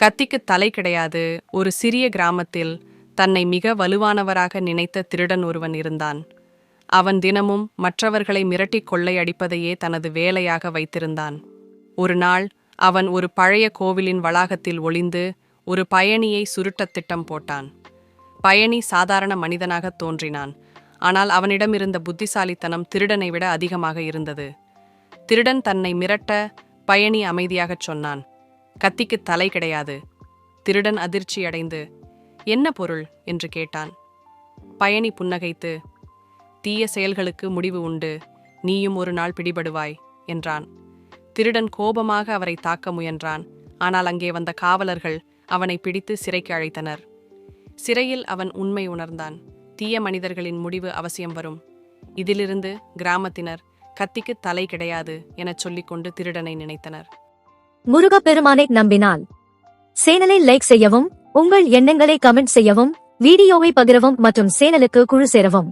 கத்திக்கு தலை கிடையாது. ஒரு சிறிய கிராமத்தில் தன்னை மிக வலுவானவராக நினைத்த திருடன் ஒருவன் இருந்தான். அவன் தினமும் மற்றவர்களை மிரட்டிக் கொள்ளையடிப்பதையே தனது வேலையாக வைத்திருந்தான். ஒரு நாள் அவன் ஒரு பழைய கோவிலின் வளாகத்தில் ஒளிந்து ஒரு பயணியை சுருட்டத் திட்டம் போட்டான். பயணி சாதாரண மனிதனாக தோன்றினான். ஆனால் அவனிடமிருந்த புத்திசாலித்தனம் திருடனை விட அதிகமாக இருந்தது. திருடன் தன்னை மிரட்ட பயணி அமைதியாகச் சொன்னான், கத்திக்கு தலை கிடையாது. திருடன் அதிர்ச்சியடைந்து, என்ன பொருள் என்று கேட்டான். பயணி புன்னகைத்து, தீய செயல்களுக்கு முடிவு உண்டு, நீயும் ஒரு நாள் பிடிபடுவாய் என்றான். திருடன் கோபமாக அவரை தாக்க முயன்றான். ஆனால் அங்கே வந்த காவலர்கள் அவனை பிடித்து சிறைக்கு அழைத்தனர். சிறையில் அவன் உண்மை உணர்ந்தான். தீய மனிதர்களின் முடிவு அவசியம் வரும். இதிலிருந்து கிராமத்தினர் கத்திக்கு தலை கிடையாது எனச் சொல்லிக்கொண்டு திருடனை நினைத்தனர். முருகப்பெருமானை நம்பினால் சேனலை லைக் செய்யவும், உங்கள் எண்ணங்களை கமெண்ட் செய்யவும், வீடியோவை பகிரவும் மற்றும் சேனலுக்கு குழு சேரவும்.